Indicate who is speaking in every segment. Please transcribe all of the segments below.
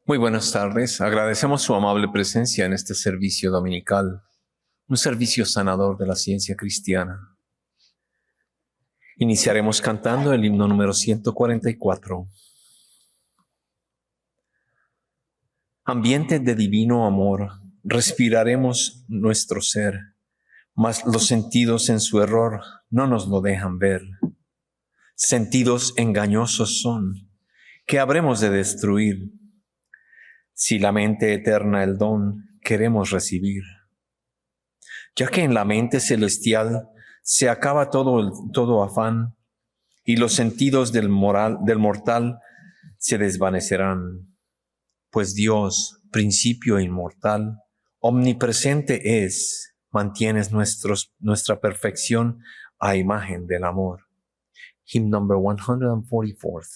Speaker 1: Muy buenas tardes. Agradecemos su amable presencia en este servicio dominical, un servicio sanador de la ciencia cristiana. Iniciaremos cantando el himno número 144. Ambiente de divino amor, respiraremos nuestro ser, mas los sentidos en su error no nos lo dejan ver. Sentidos engañosos son, que habremos de destruir, si la mente eterna el don queremos recibir. Ya que en la mente celestial se acaba todo afán, y los sentidos del mortal se desvanecerán, pues Dios, principio inmortal, omnipresente es, mantienes nuestra perfección a imagen del amor. Hymn number 144.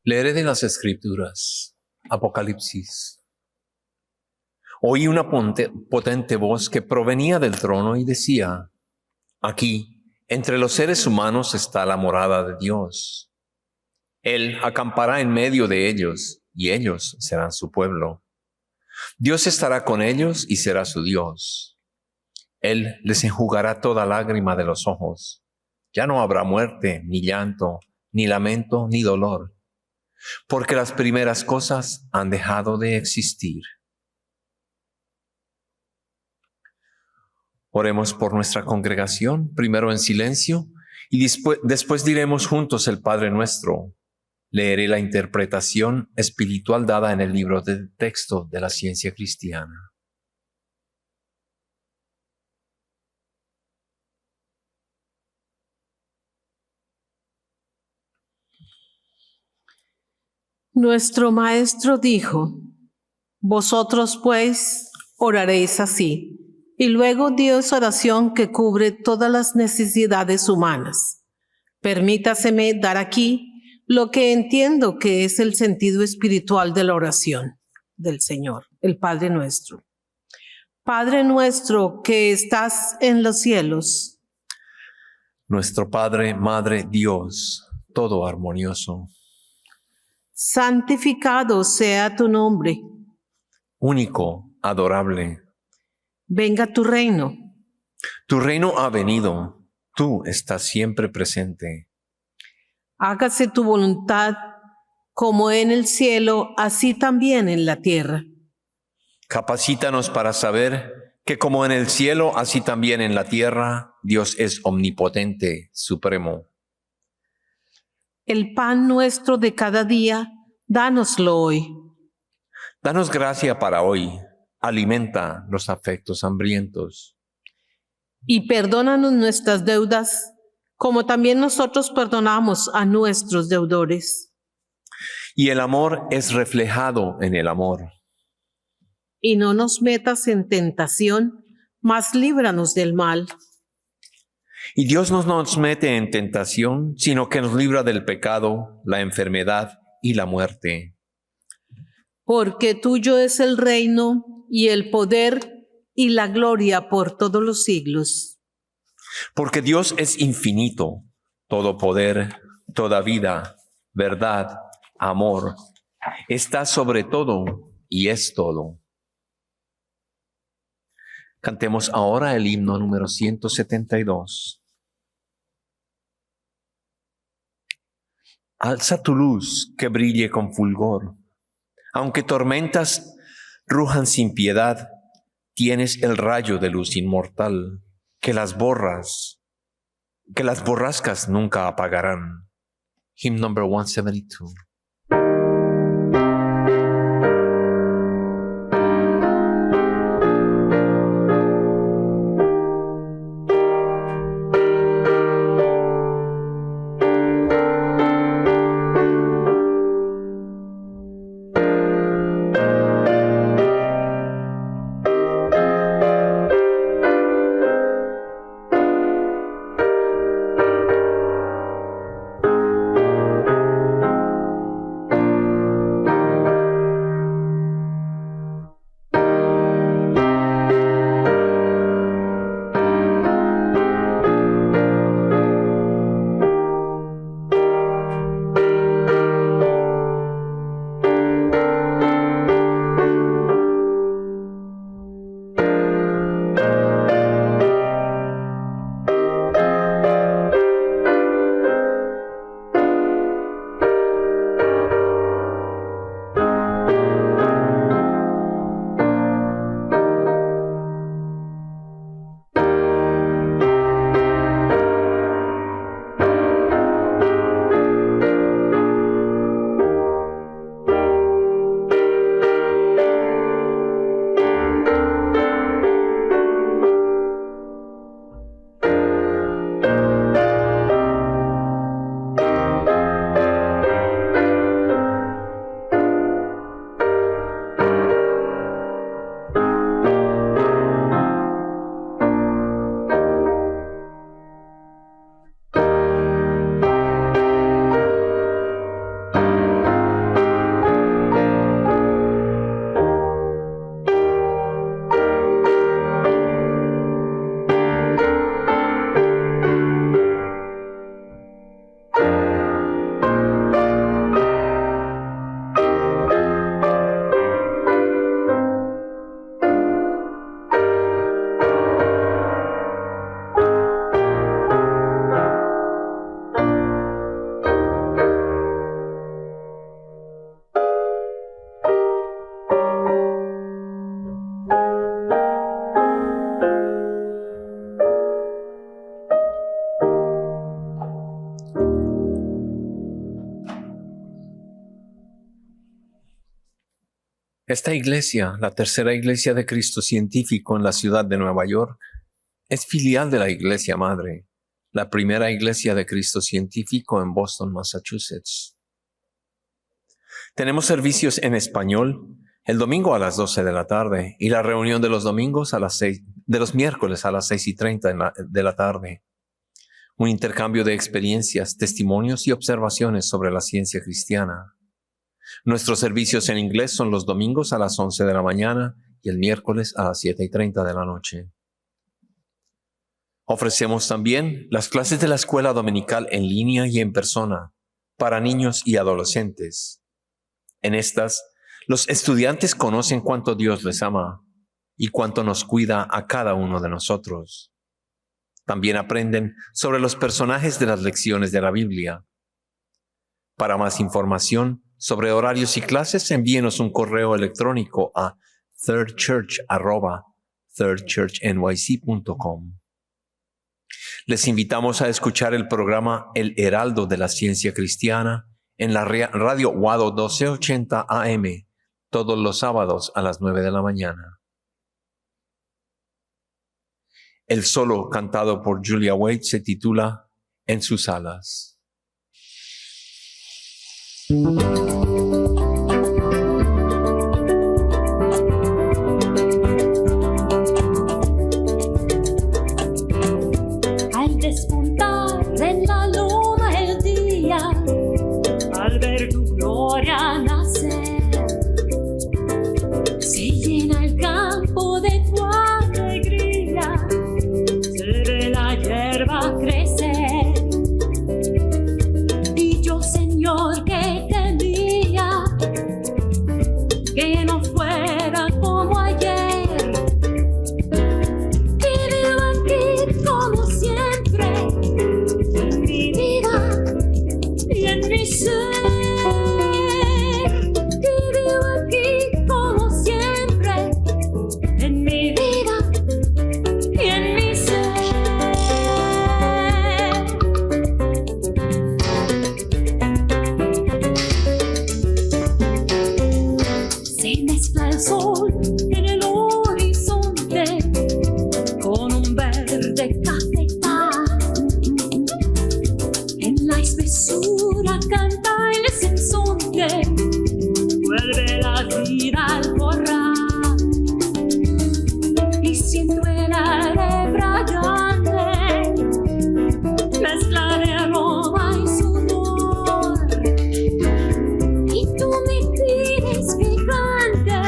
Speaker 1: Leeré de las Escrituras, Apocalipsis. Oí una potente voz que provenía del trono y decía: aquí, entre los seres humanos está la morada de Dios. Él acampará en medio de ellos, y ellos serán su pueblo. Dios estará con ellos y será su Dios. Él les enjugará toda lágrima de los ojos. Ya no habrá muerte, ni llanto, ni lamento, ni dolor, porque las primeras cosas han dejado de existir. Oremos por nuestra congregación, primero en silencio, y después diremos juntos el Padre Nuestro. Leeré la interpretación espiritual dada en el libro de texto de la ciencia cristiana.
Speaker 2: Nuestro Maestro dijo: vosotros pues oraréis así. Y luego dio esa oración que cubre todas las necesidades humanas. Permítaseme dar aquí lo que entiendo que es el sentido espiritual de la oración del Señor, el Padre Nuestro. Padre nuestro que estás en los cielos.
Speaker 1: Nuestro Padre, Madre, Dios, todo armonioso.
Speaker 2: Santificado sea tu nombre.
Speaker 1: Único, adorable.
Speaker 2: Venga tu reino.
Speaker 1: Tu reino ha venido, tú estás siempre presente.
Speaker 2: Hágase tu voluntad, como en el cielo, así también en la tierra.
Speaker 1: Capacítanos para saber que como en el cielo, así también en la tierra, Dios es omnipotente, supremo.
Speaker 2: El pan nuestro de cada día, dánoslo hoy.
Speaker 1: Danos gracia para hoy, alimenta los afectos hambrientos.
Speaker 2: Y perdónanos nuestras deudas, como también nosotros perdonamos a nuestros deudores.
Speaker 1: Y el amor es reflejado en el amor.
Speaker 2: y no nos metas en tentación, mas líbranos del mal.
Speaker 1: Y Dios no nos mete en tentación, sino que nos libra del pecado, la enfermedad y la muerte.
Speaker 2: Porque tuyo es el reino y el poder y la gloria por todos los siglos.
Speaker 1: Porque Dios es infinito, todo poder, toda vida, verdad, amor, está sobre todo y es todo. Cantemos ahora el himno número 172. Alza tu luz que brille con fulgor. Aunque tormentas rujan sin piedad, tienes el rayo de luz inmortal que las borrascas nunca apagarán. Hymn number 172. Esta iglesia, la tercera iglesia de Cristo científico en la ciudad de Nueva York, es filial de la iglesia madre, la primera iglesia de Cristo científico en Boston, Massachusetts. Tenemos servicios en español el domingo a las 12 de la tarde y la reunión de los domingos de los miércoles a las 6:30 de la tarde. Un intercambio de experiencias, testimonios y observaciones sobre la ciencia cristiana. Nuestros servicios en inglés son los domingos a las 11 de la mañana y el miércoles a las 7:30 de la noche. Ofrecemos también las clases de la escuela dominical en línea y en persona para niños y adolescentes. En estas, los estudiantes conocen cuánto Dios les ama y cuánto nos cuida a cada uno de nosotros. También aprenden sobre los personajes de las lecciones de la Biblia. Para más información sobre horarios y clases, envíenos un correo electrónico a thirdchurch@thirdchurchnyc.com. Les invitamos a escuchar el programa El Heraldo de la Ciencia Cristiana en la radio Wado 1280 AM todos los sábados a las 9 de la mañana. El solo cantado por Julia Wade se titula En sus alas.
Speaker 3: ver tu gloria nacer. Se llena el campo de tu alegría, se ve la hierba crecer. Y yo, Señor, que temía que no fuera como ayer, que vivo aquí como siempre, en mi vida y en mi ser. Que vivo aquí como siempre, en mi vida y en mi ser. Se mezcla el sol en el horizonte con un verde cafetal. En la espesura canta el sinsonte, vuelve la vida al corral. Y siento el aire brillante, mezcla de aroma y sudor. Y tú me pides que cante,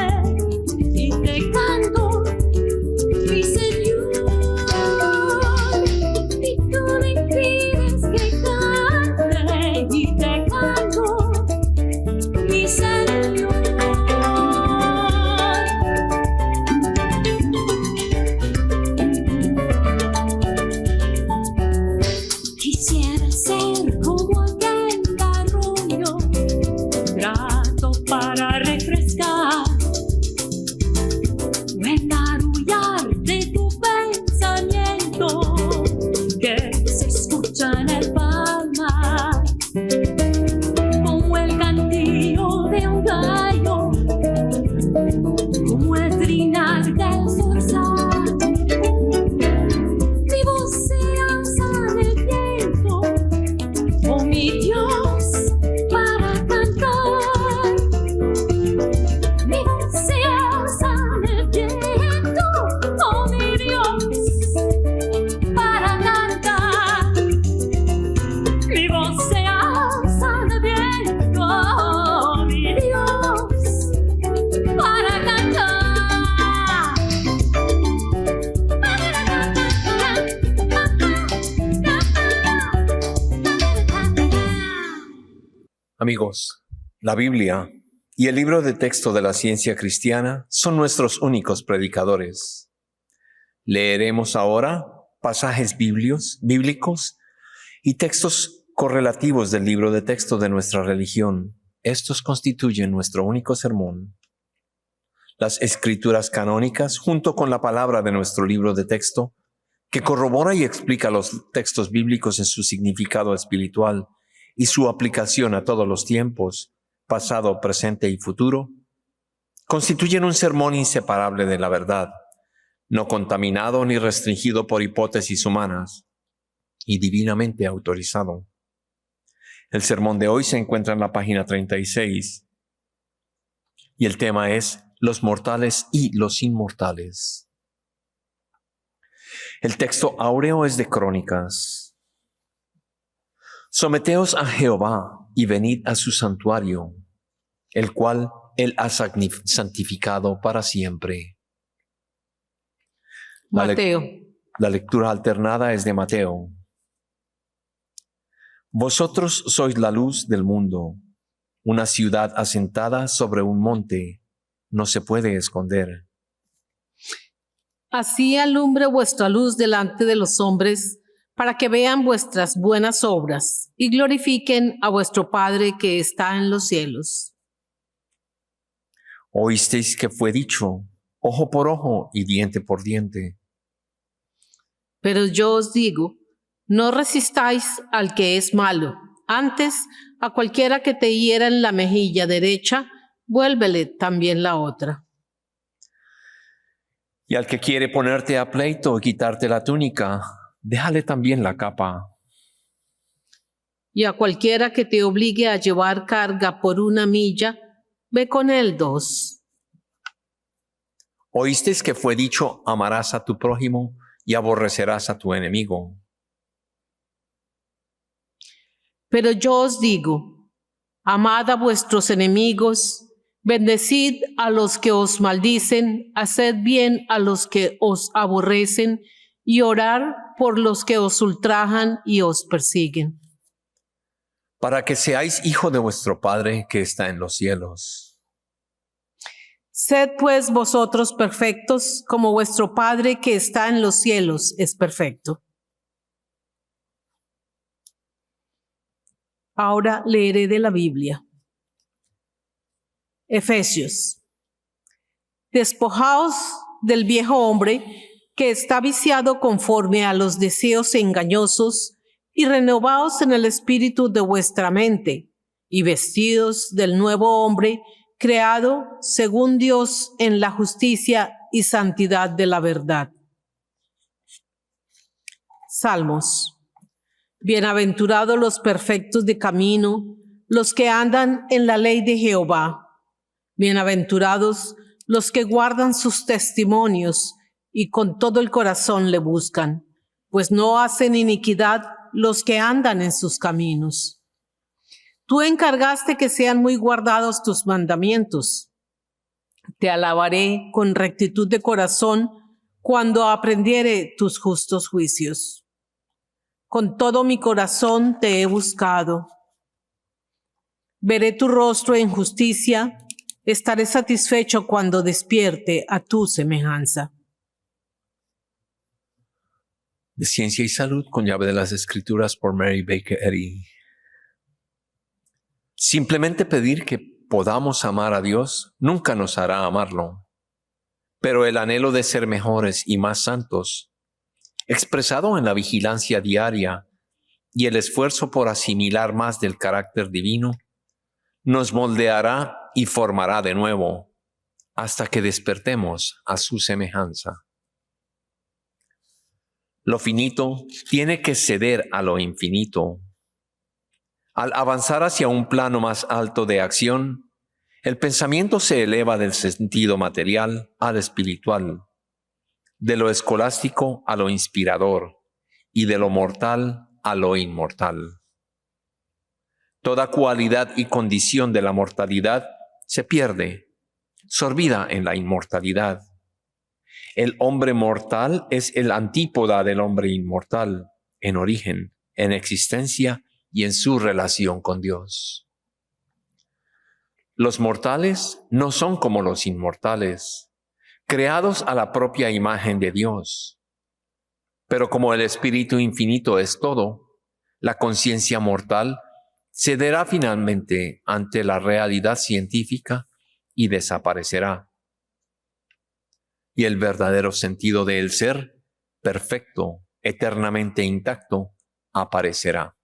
Speaker 3: y te canto, mi Señor. Y tú me pides que cante, y te canto, mi Señor. Quisiera ser como aquel arroyo, grato para refrescar, o engarullar de tu pensamiento que se escucha en el palmar, como el cantillo de un gallo, como el trinar del zorzal. Mi voz se alza en el viento, oh mi Dios, para cantar. Mi voz se alza en el viento, oh mi Dios, para cantar. Mi voz se alza en el viento, oh mi Dios, para cantar.
Speaker 1: Amigos, la Biblia y el libro de texto de la ciencia cristiana son nuestros únicos predicadores. Leeremos ahora pasajes bíblicos y textos correlativos del libro de texto de nuestra religión. Estos constituyen nuestro único sermón. Las escrituras canónicas, junto con la palabra de nuestro libro de texto, que corrobora y explica los textos bíblicos en su significado espiritual y su aplicación a todos los tiempos, pasado, presente y futuro, constituyen un sermón inseparable de la verdad, no contaminado ni restringido por hipótesis humanas, y divinamente autorizado. El sermón de hoy se encuentra en la página 36, y el tema es los mortales y los inmortales. El texto áureo es de Crónicas. Someteos a Jehová y venid a su santuario, el cual él ha santificado para siempre.
Speaker 2: Mateo.
Speaker 1: La lectura alternada es de Mateo. Vosotros sois la luz del mundo. Una ciudad asentada sobre un monte no se puede esconder.
Speaker 2: Así alumbre vuestra luz delante de los hombres, para que vean vuestras buenas obras y glorifiquen a vuestro Padre que está en los cielos.
Speaker 1: Oísteis que fue dicho, ojo por ojo y diente por diente.
Speaker 2: Pero yo os digo, no resistáis al que es malo. Antes, a cualquiera que te hiera en la mejilla derecha, vuélvele también la otra.
Speaker 1: Y al que quiere ponerte a pleito y quitarte la túnica, déjale también la capa.
Speaker 2: Y a cualquiera que te obligue a llevar carga por 1 milla, ve con él 2.
Speaker 1: Oísteis que fue dicho, amarás a tu prójimo y aborrecerás a tu enemigo.
Speaker 2: Pero yo os digo, Amad a vuestros enemigos, bendecid a los que os maldicen, haced bien a los que os aborrecen y orar por los que os ultrajan y os persiguen.
Speaker 1: Para que seáis hijo de vuestro Padre que está en los cielos.
Speaker 2: Sed pues vosotros perfectos, como vuestro Padre que está en los cielos es perfecto. Ahora leeré de la Biblia. Efesios. Despojaos del viejo hombre que está viciado conforme a los deseos engañosos y renovaos en el espíritu de vuestra mente y vestidos del nuevo hombre creado según Dios en la justicia y santidad de la verdad. Salmos. Bienaventurados los perfectos de camino, los que andan en la ley de Jehová. Bienaventurados los que guardan sus testimonios y con todo el corazón le buscan, pues no hacen iniquidad los que andan en sus caminos. Tú encargaste que sean muy guardados tus mandamientos. Te alabaré con rectitud de corazón cuando aprendiere tus justos juicios. Con todo mi corazón te he buscado. Veré tu rostro en justicia, estaré satisfecho cuando despierte a tu semejanza.
Speaker 1: De Ciencia y Salud con llave de las Escrituras por Mary Baker Eddy. Simplemente pedir que podamos amar a Dios nunca nos hará amarlo, pero el anhelo de ser mejores y más santos, expresado en la vigilancia diaria y el esfuerzo por asimilar más del carácter divino, nos moldeará y formará de nuevo hasta que despertemos a su semejanza. Lo finito tiene que ceder a lo infinito. Al avanzar hacia un plano más alto de acción, el pensamiento se eleva del sentido material al espiritual, de lo escolástico a lo inspirador y de lo mortal a lo inmortal. Toda cualidad y condición de la mortalidad se pierde, sorbida en la inmortalidad. El hombre mortal es el antípoda del hombre inmortal, en origen, en existencia y en su relación con Dios. Los mortales no son como los inmortales, creados a la propia imagen de Dios. Pero como el Espíritu Infinito es todo, la conciencia mortal cederá finalmente ante la realidad científica y desaparecerá. Y el verdadero sentido del ser, perfecto, eternamente intacto, aparecerá.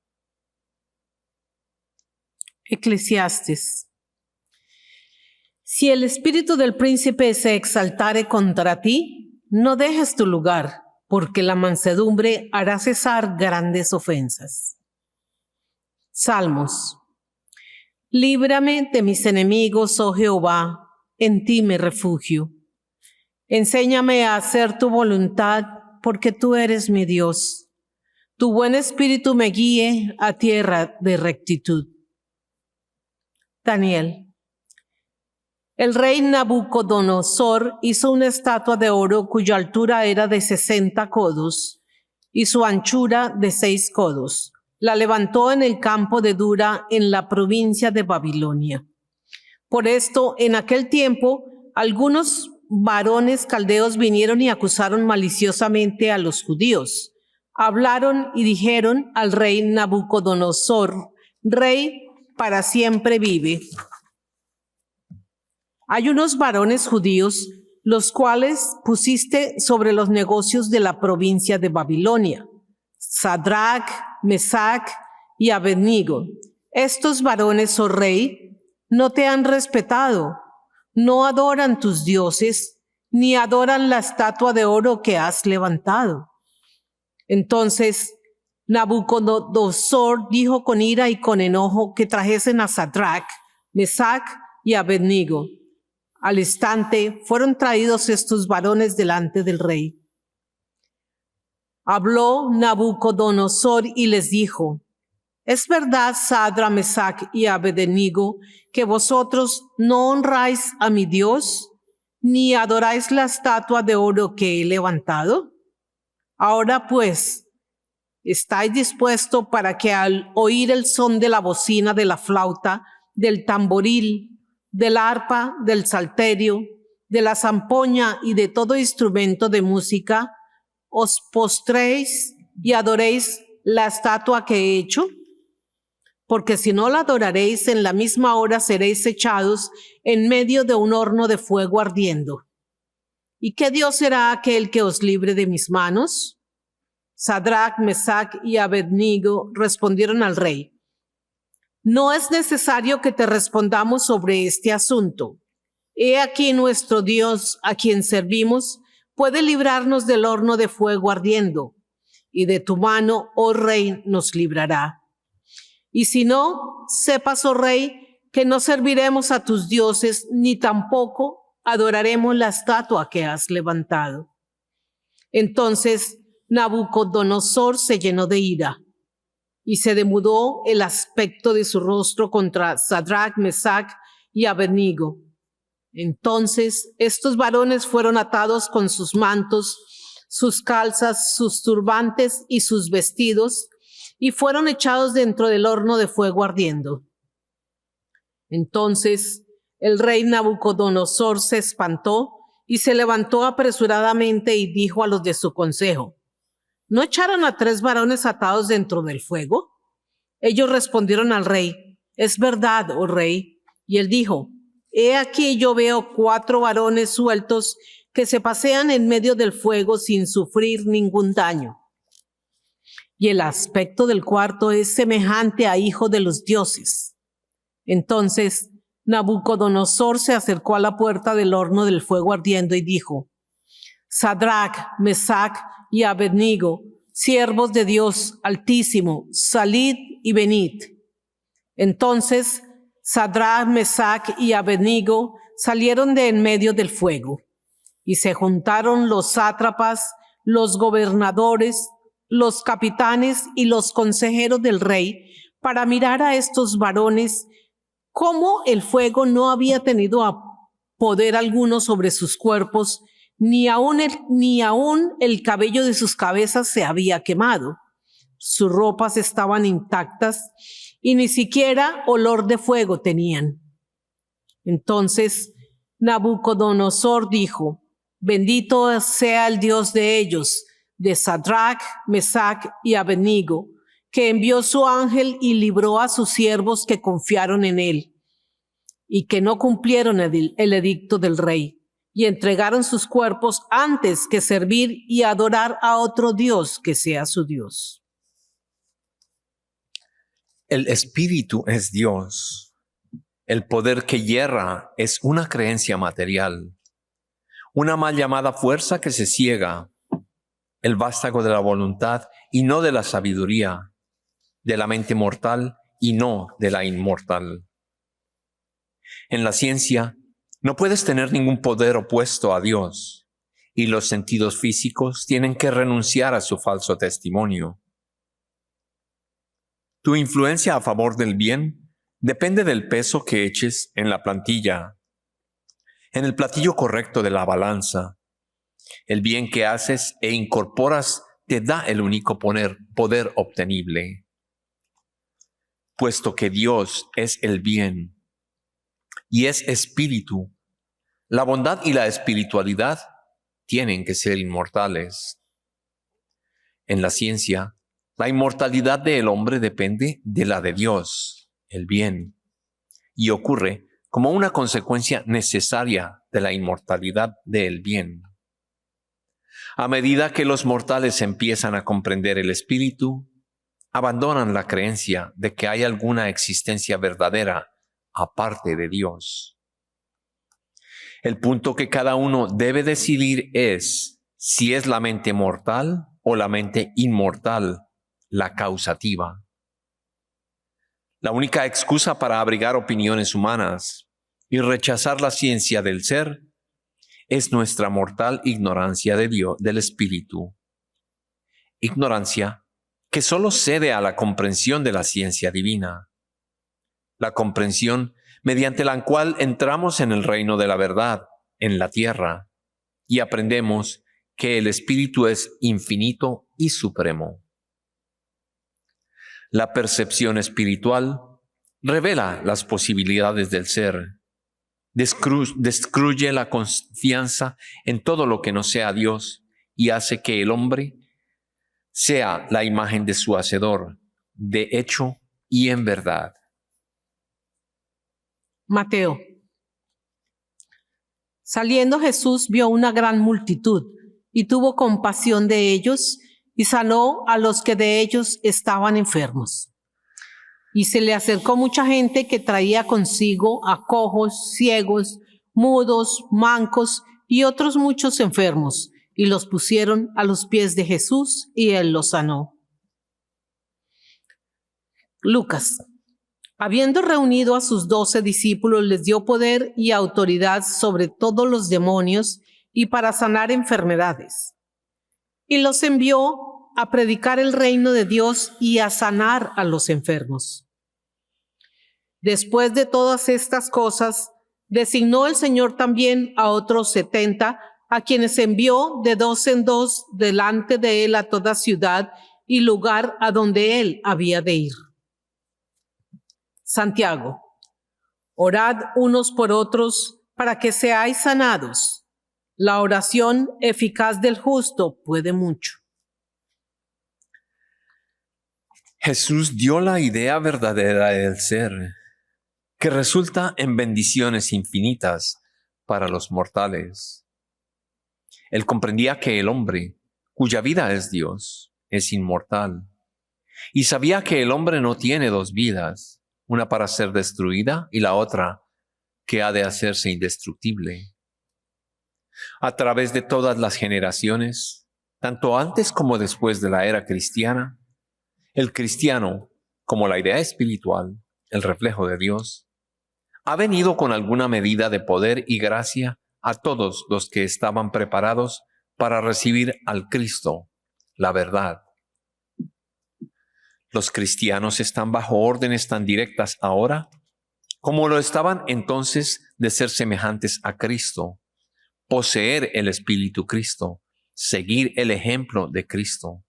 Speaker 2: Eclesiastes. Si el espíritu del príncipe se exaltare contra ti, no dejes tu lugar, porque la mansedumbre hará cesar grandes ofensas. Salmos. Líbrame de mis enemigos, oh Jehová, en ti me refugio. Enséñame a hacer tu voluntad, porque tú eres mi Dios. Tu buen espíritu me guíe a tierra de rectitud. Daniel. El rey Nabucodonosor hizo una estatua de oro cuya altura era de 60 codos y su anchura de 6 codos. La levantó en el campo de Dura, en la provincia de Babilonia. Por esto, en aquel tiempo, algunos varones caldeos vinieron y acusaron maliciosamente a los judíos. Hablaron y dijeron al rey Nabucodonosor: Rey, para siempre vive. Hay unos varones judíos, los cuales pusiste sobre los negocios de la provincia de Babilonia, Sadrach, Mesach y Abednego. Estos varones, oh rey, no te han respetado, no adoran tus dioses, ni adoran la estatua de oro que has levantado. Entonces Nabucodonosor dijo con ira y con enojo que trajesen a Sadrach, Mesach y Abednego. Al instante fueron traídos estos varones delante del rey. Habló Nabucodonosor y les dijo: ¿Es verdad, Sadra, Mesach y Abednego, que vosotros no honráis a mi Dios, ni adoráis la estatua de oro que he levantado? Ahora pues, ¿estáis dispuestos para que al oír el son de la bocina, de la flauta, del tamboril, del arpa, del salterio, de la zampoña y de todo instrumento de música, os postréis y adoréis la estatua que he hecho? Porque si no la adoraréis, en la misma hora seréis echados en medio de un horno de fuego ardiendo. ¿Y qué Dios será aquel que os libre de mis manos? Sadrach, Mesach y Abednego respondieron al rey: no es necesario que te respondamos sobre este asunto. He aquí nuestro Dios, a quien servimos, puede librarnos del horno de fuego ardiendo, y de tu mano, oh rey, nos librará. Y si no, sepas, oh rey, que no serviremos a tus dioses, ni tampoco adoraremos la estatua que has levantado. Entonces Nabucodonosor se llenó de ira, y se demudó el aspecto de su rostro contra Sadrach, Mesach y Abednego. Entonces estos varones fueron atados con sus mantos, sus calzas, sus turbantes y sus vestidos, y fueron echados dentro del horno de fuego ardiendo. Entonces el rey Nabucodonosor se espantó y se levantó apresuradamente y dijo a los de su consejo: ¿no echaron a 3 varones atados dentro del fuego? Ellos respondieron al rey: es verdad, oh rey. Y él dijo: he aquí yo veo 4 varones sueltos que se pasean en medio del fuego sin sufrir ningún daño. Y el aspecto del cuarto es semejante a hijo de los dioses. Entonces Nabucodonosor se acercó a la puerta del horno del fuego ardiendo y dijo: Sadrach, Mesach y Abednego, siervos de Dios Altísimo, salid y venid. Entonces Sadrach, Mesach y Abednego salieron de en medio del fuego, y se juntaron los sátrapas, los gobernadores, los capitanes y los consejeros del rey para mirar a estos varones, cómo el fuego no había tenido poder alguno sobre sus cuerpos, ni aún el cabello de sus cabezas se había quemado. Sus ropas estaban intactas y ni siquiera olor de fuego tenían. Entonces Nabucodonosor dijo: bendito sea el Dios de ellos, de Sadrach, Mesach y Abednego, que envió su ángel y libró a sus siervos que confiaron en él, y que no cumplieron el edicto del rey, y entregaron sus cuerpos antes que servir y adorar a otro Dios que sea su Dios.
Speaker 1: El Espíritu es Dios. El poder que hierra es una creencia material, una mal llamada fuerza que se ciega, el vástago de la voluntad y no de la sabiduría, de la mente mortal y no de la inmortal. En la ciencia no puedes tener ningún poder opuesto a Dios, y los sentidos físicos tienen que renunciar a su falso testimonio. Tu influencia a favor del bien depende del peso que eches en la plantilla, en el platillo correcto de la balanza. El bien que haces e incorporas te da el único poder obtenible. Puesto que Dios es el bien y es espíritu, la bondad y la espiritualidad tienen que ser inmortales. En la ciencia, la inmortalidad del hombre depende de la de Dios, el bien, y ocurre como una consecuencia necesaria de la inmortalidad del bien. A medida que los mortales empiezan a comprender el espíritu, abandonan la creencia de que hay alguna existencia verdadera aparte de Dios. El punto que cada uno debe decidir es si es la mente mortal o la mente inmortal la causativa. La única excusa para abrigar opiniones humanas y rechazar la ciencia del ser es nuestra mortal ignorancia de Dios, del Espíritu. Ignorancia que solo cede a la comprensión de la ciencia divina, la comprensión mediante la cual entramos en el reino de la verdad en la tierra y aprendemos que el Espíritu es infinito y supremo. La percepción espiritual revela las posibilidades del ser, destruye la confianza en todo lo que no sea Dios y hace que el hombre sea la imagen de su Hacedor, de hecho y en verdad.
Speaker 2: Mateo. Saliendo Jesús vio una gran multitud y tuvo compasión de ellos y sanó a los que de ellos estaban enfermos. Y se le acercó mucha gente que traía consigo a cojos, ciegos, mudos, mancos y otros muchos enfermos, y los pusieron a los pies de Jesús y él los sanó. Lucas. Habiendo reunido a sus 12 discípulos, les dio poder y autoridad sobre todos los demonios y para sanar enfermedades. Y los envió a predicar el reino de Dios y a sanar a los enfermos. Después de todas estas cosas, designó el Señor también a otros 70, a quienes envió de 2 en 2 delante de él a toda ciudad y lugar a donde él había de ir. Santiago. Orad unos por otros para que seáis sanados. La oración eficaz del justo puede mucho.
Speaker 1: Jesús dio la idea verdadera del ser, que resulta en bendiciones infinitas para los mortales. Él comprendía que el hombre, cuya vida es Dios, es inmortal, y sabía que el hombre no tiene dos vidas, una para ser destruida y la otra que ha de hacerse indestructible. A través de todas las generaciones, tanto antes como después de la era cristiana, el cristiano, como la idea espiritual, el reflejo de Dios, ha venido con alguna medida de poder y gracia a todos los que estaban preparados para recibir al Cristo, la verdad. Los cristianos están bajo órdenes tan directas ahora como lo estaban entonces de ser semejantes a Cristo, poseer el Espíritu Cristo, seguir el ejemplo de Cristo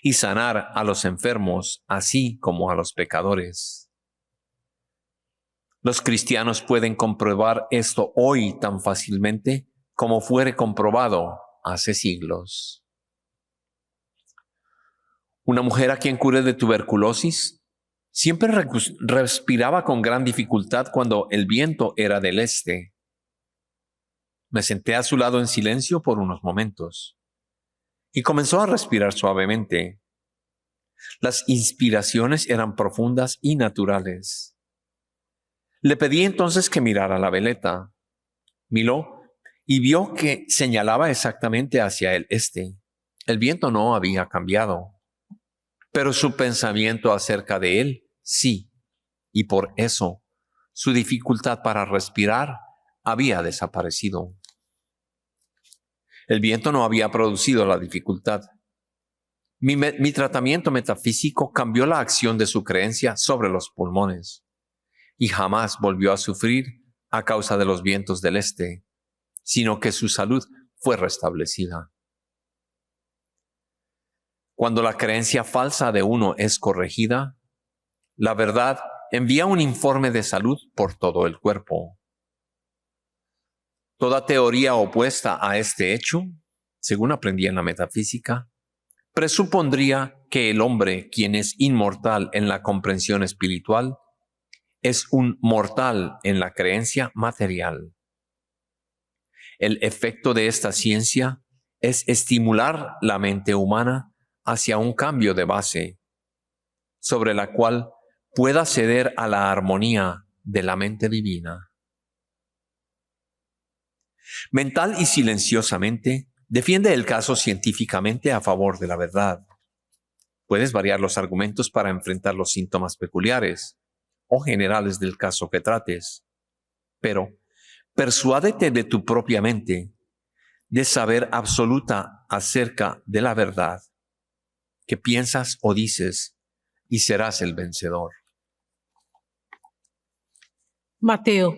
Speaker 1: y sanar a los enfermos así como a los pecadores. Los cristianos pueden comprobar esto hoy tan fácilmente como fuere comprobado hace siglos. Una mujer a quien curé de tuberculosis siempre respiraba con gran dificultad cuando el viento era del este. Me senté a su lado en silencio por unos momentos y comenzó a respirar suavemente. Las inspiraciones eran profundas y naturales. Le pedí entonces que mirara la veleta. Miró y vio que señalaba exactamente hacia el este. El viento no había cambiado, pero su pensamiento acerca de él sí, y por eso su dificultad para respirar había desaparecido. El viento no había producido la dificultad. Mi tratamiento metafísico cambió la acción de su creencia sobre los pulmones y jamás volvió a sufrir a causa de los vientos del este, sino que su salud fue restablecida. Cuando la creencia falsa de uno es corregida, la verdad envía un informe de salud por todo el cuerpo. Toda teoría opuesta a este hecho, según aprendí en la metafísica, presupondría que el hombre, quien es inmortal en la comprensión espiritual, es un mortal en la creencia material. El efecto de esta ciencia es estimular la mente humana hacia un cambio de base, sobre la cual pueda ceder a la armonía de la mente divina. Mental y silenciosamente, defiende el caso científicamente a favor de la verdad. Puedes variar los argumentos para enfrentar los síntomas peculiares o generales del caso que trates, pero persuádete de tu propia mente, de saber absoluta acerca de la verdad. que piensas o dices, y serás el vencedor.
Speaker 2: Mateo.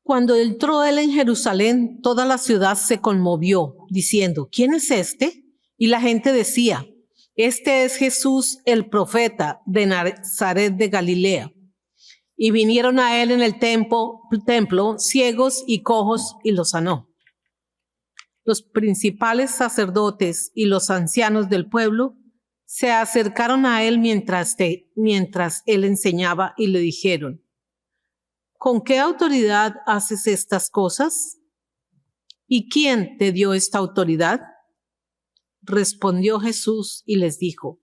Speaker 2: Cuando entró él en Jerusalén, toda la ciudad se conmovió, diciendo, ¿quién es este? Y la gente decía, este es Jesús, el profeta de Nazaret de Galilea. Y vinieron a él en el templo ciegos y cojos y los sanó. Los principales sacerdotes y los ancianos del pueblo se acercaron a él mientras él enseñaba y le dijeron, ¿con qué autoridad haces estas cosas? ¿Y quién te dio esta autoridad? Respondió Jesús y les dijo,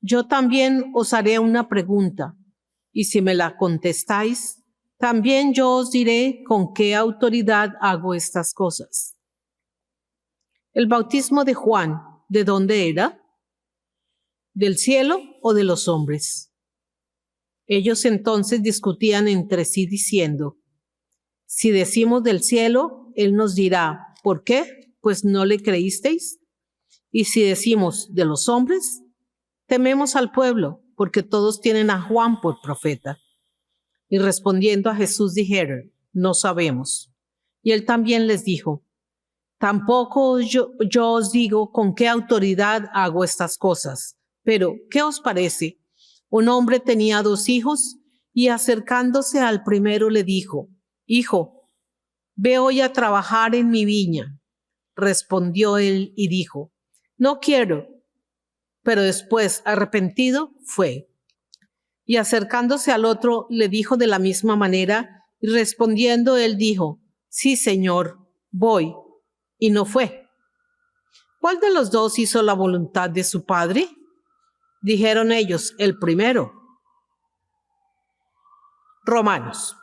Speaker 2: yo también os haré una pregunta, y si me la contestáis, también yo os diré con qué autoridad hago estas cosas. El bautismo de Juan, ¿de dónde era? ¿Del cielo o de los hombres? Ellos entonces discutían entre sí diciendo, si decimos del cielo, él nos dirá, ¿por qué? Pues no le creísteis. Y si decimos de los hombres, tememos al pueblo, porque todos tienen a Juan por profeta. Y respondiendo a Jesús dijeron, no sabemos. Y él también les dijo, tampoco yo os digo con qué autoridad hago estas cosas. Pero, ¿qué os parece? Un hombre tenía 2 hijos y acercándose al primero le dijo, hijo, ve hoy a trabajar en mi viña. Respondió él y dijo, no quiero. Pero después, arrepentido, fue. Y acercándose al otro le dijo de la misma manera, y respondiendo él dijo, sí, Señor, voy. Y no fue. ¿Cuál de los 2 hizo la voluntad de su padre? Dijeron ellos, el primero. Romanos.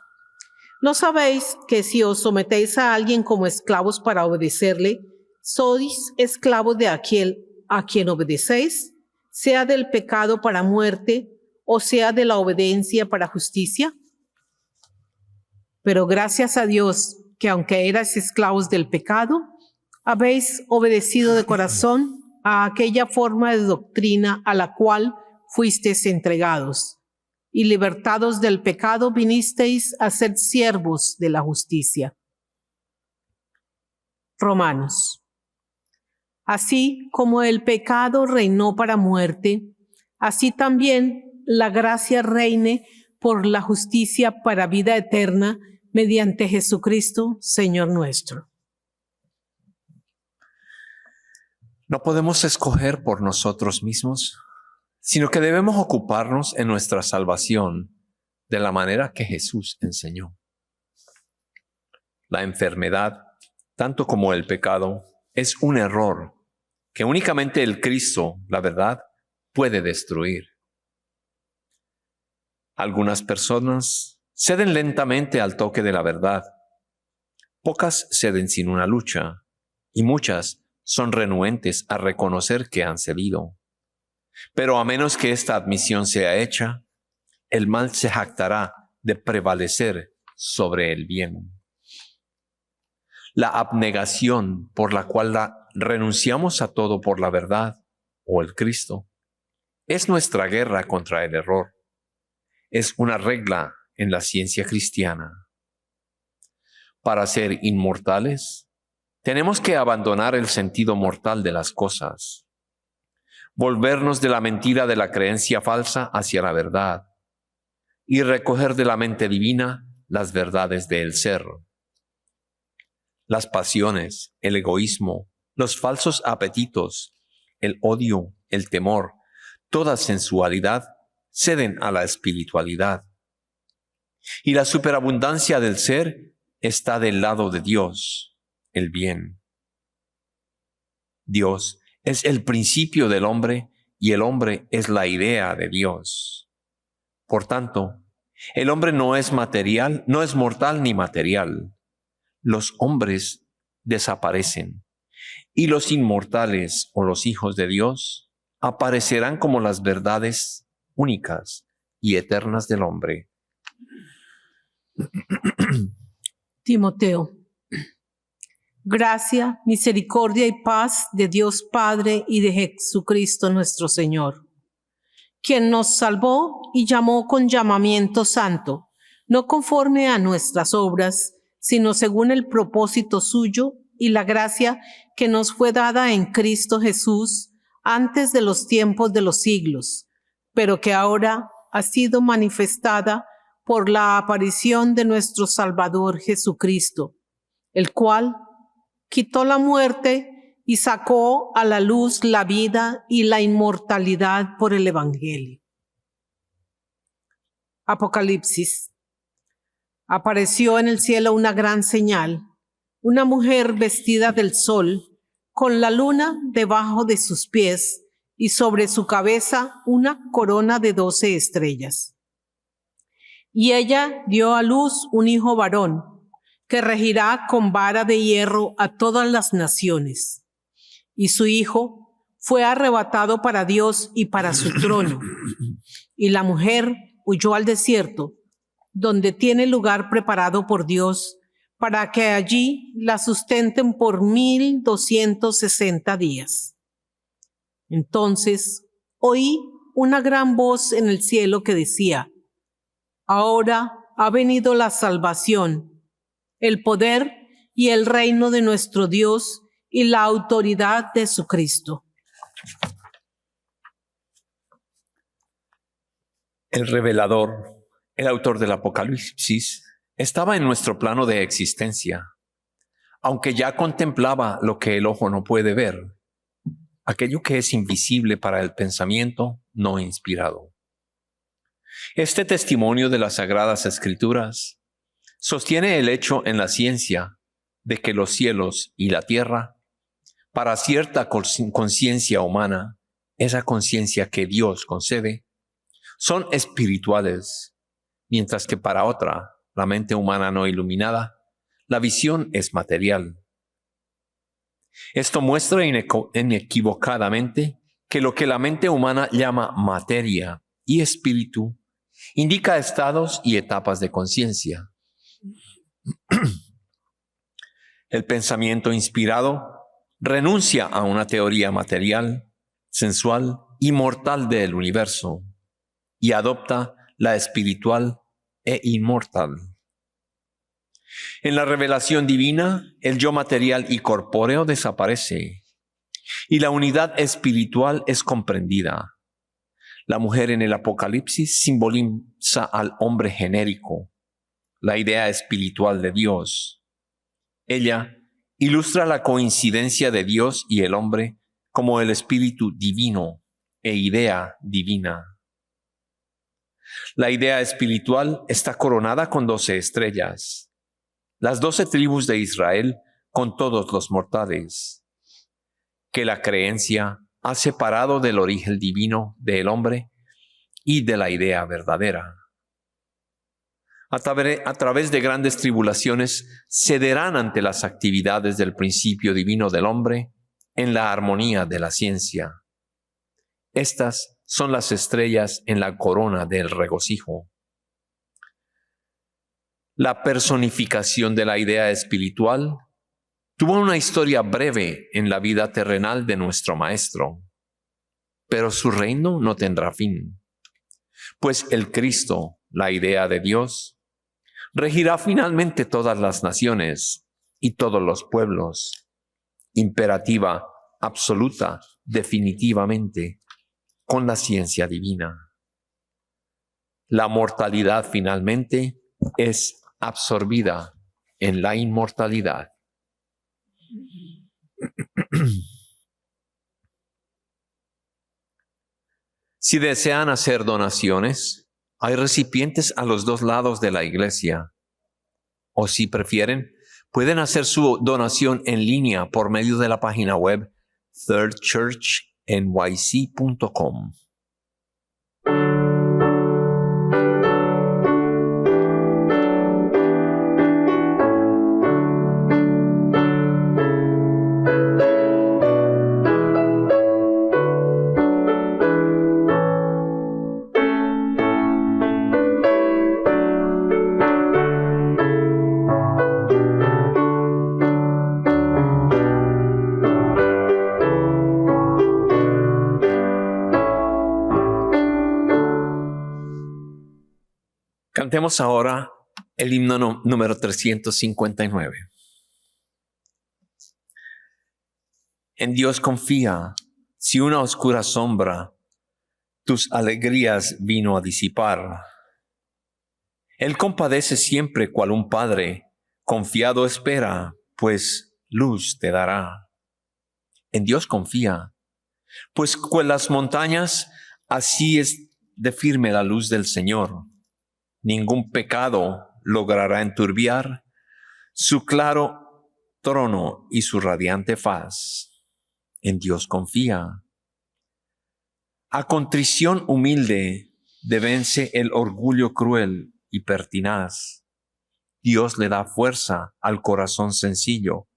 Speaker 2: ¿No sabéis que si os sometéis a alguien como esclavos para obedecerle, sois esclavos de aquel a quien obedecéis, sea del pecado para muerte o sea de la obediencia para justicia? Pero gracias a Dios que aunque erais esclavos del pecado, habéis obedecido de corazón a aquella forma de doctrina a la cual fuisteis entregados, y libertados del pecado vinisteis a ser siervos de la justicia. Romanos. Así como el pecado reinó para muerte, así también la gracia reine por la justicia para vida eterna mediante Jesucristo, Señor nuestro.
Speaker 1: No podemos escoger por nosotros mismos, sino que debemos ocuparnos en nuestra salvación de la manera que Jesús enseñó. La enfermedad, tanto como el pecado, es un error que únicamente el Cristo, la verdad, puede destruir. Algunas personas ceden lentamente al toque de la verdad. Pocas ceden sin una lucha, y muchas son renuentes a reconocer que han cedido. Pero a menos que esta admisión sea hecha, el mal se jactará de prevalecer sobre el bien. La abnegación por la cual renunciamos a todo por la verdad o el Cristo es nuestra guerra contra el error. Es una regla en la ciencia cristiana. Para ser inmortales, tenemos que abandonar el sentido mortal de las cosas, volvernos de la mentira de la creencia falsa hacia la verdad y recoger de la mente divina las verdades del ser. Las pasiones, el egoísmo, los falsos apetitos, el odio, el temor, toda sensualidad ceden a la espiritualidad. Y la superabundancia del ser está del lado de Dios, el bien. Dios es el principio del hombre y el hombre es la idea de Dios. Por tanto, el hombre no es material, no es mortal ni material. Los hombres desaparecen y los inmortales o los hijos de Dios aparecerán como las verdades únicas y eternas del hombre.
Speaker 2: Timoteo. Gracia, misericordia y paz de Dios Padre y de Jesucristo nuestro Señor, quien nos salvó y llamó con llamamiento santo, no conforme a nuestras obras, sino según el propósito suyo y la gracia que nos fue dada en Cristo Jesús antes de los tiempos de los siglos, pero que ahora ha sido manifestada por la aparición de nuestro Salvador Jesucristo, el cual quitó la muerte y sacó a la luz la vida y la inmortalidad por el Evangelio. Apocalipsis. Apareció en el cielo una gran señal, una mujer vestida del sol, con la luna debajo de sus pies y sobre su cabeza una corona de 12 estrellas. Y ella dio a luz un hijo varón, que regirá con vara de hierro a todas las naciones. Y su hijo fue arrebatado para Dios y para su trono. Y la mujer huyó al desierto, donde tiene lugar preparado por Dios, para que allí la sustenten por 1260 días. Entonces oí una gran voz en el cielo que decía: ahora ha venido la salvación, el poder y el reino de nuestro Dios y la autoridad de su Cristo.
Speaker 1: El revelador, el autor del Apocalipsis, estaba en nuestro plano de existencia, aunque ya contemplaba lo que el ojo no puede ver, aquello que es invisible para el pensamiento no inspirado. Este testimonio de las Sagradas Escrituras sostiene el hecho en la ciencia de que los cielos y la tierra, para cierta conciencia humana, esa conciencia que Dios concede, son espirituales, mientras que para otra, la mente humana no iluminada, la visión es material. Esto muestra inequívocamente que lo que la mente humana llama materia y espíritu indica estados y etapas de conciencia. El pensamiento inspirado renuncia a una teoría material, sensual y mortal del universo y adopta la espiritual e inmortal. En la revelación divina, el yo material y corpóreo desaparece y la unidad espiritual es comprendida. La mujer en el Apocalipsis simboliza al hombre genérico, la idea espiritual de Dios. Ella ilustra la coincidencia de Dios y el hombre como el espíritu divino e idea divina. La idea espiritual está coronada con 12 estrellas, las 12 tribus de Israel con todos los mortales, que la creencia ha separado del origen divino del hombre y de la idea verdadera. A través de grandes tribulaciones cederán ante las actividades del principio divino del hombre en la armonía de la ciencia. Estas son las estrellas en la corona del regocijo. La personificación de la idea espiritual tuvo una historia breve en la vida terrenal de nuestro Maestro, pero su reino no tendrá fin, pues el Cristo, la idea de Dios, regirá finalmente todas las naciones y todos los pueblos, imperativa, absoluta, definitivamente, con la ciencia divina. La mortalidad finalmente es absorbida en la inmortalidad. Si desean hacer donaciones, hay recipientes a los 2 lados de la iglesia. O si prefieren, pueden hacer su donación en línea por medio de la página web thirdchurchnyc.com. Cantemos ahora el himno número 359. En Dios confía, si una oscura sombra tus alegrías vino a disipar. Él compadece siempre cual un padre, confiado espera, pues luz te dará. En Dios confía, pues con las montañas así es de firme la luz del Señor. Ningún pecado logrará enturbiar su claro trono y su radiante faz. En Dios confía. A contrición humilde devence el orgullo cruel y pertinaz. Dios le da fuerza al corazón sencillo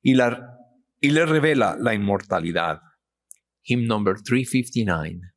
Speaker 1: y le revela la inmortalidad. Hymn number 359.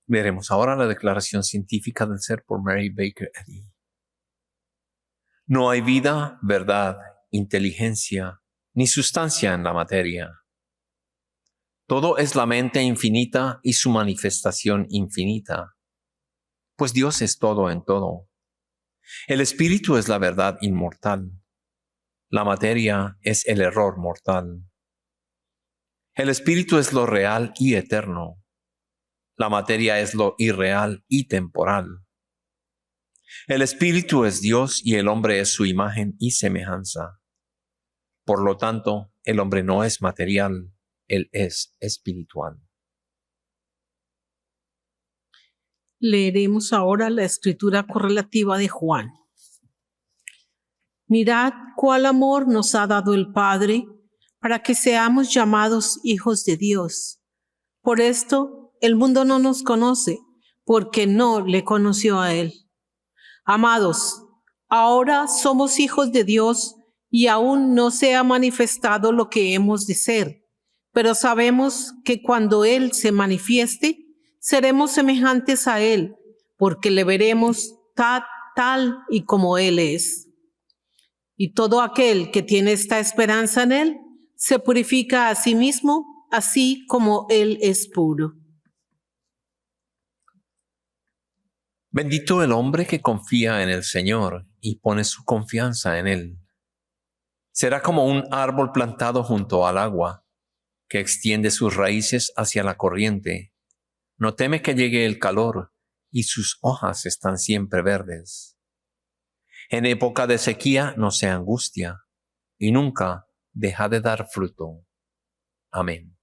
Speaker 1: Veremos ahora la declaración científica del ser por Mary Baker Eddy. No hay vida, verdad, inteligencia, ni sustancia en la materia. Todo es la mente infinita y su manifestación infinita, pues Dios es todo en todo. El espíritu es la verdad inmortal. La materia es el error mortal. El espíritu es lo real y eterno. La materia es lo irreal y temporal. El espíritu es Dios y el hombre es su imagen y semejanza. Por lo tanto, el hombre no es material, él es espiritual.
Speaker 2: Leeremos ahora la escritura correlativa de Juan. Mirad cuál amor nos ha dado el Padre para que seamos llamados hijos de Dios. Por esto, el mundo no nos conoce, porque no le conoció a Él. Amados, ahora somos hijos de Dios y aún no se ha manifestado lo que hemos de ser, pero sabemos que cuando Él se manifieste, seremos semejantes a Él, porque le veremos tal y como Él es. Y todo aquel que tiene esta esperanza en Él, se purifica a sí mismo, así como Él es puro.
Speaker 1: Bendito el hombre que confía en el Señor y pone su confianza en Él. Será como un árbol plantado junto al agua, que extiende sus raíces hacia la corriente. No teme que llegue el calor, y sus hojas están siempre verdes. En época de sequía no se angustia, y nunca deja de dar fruto. Amén.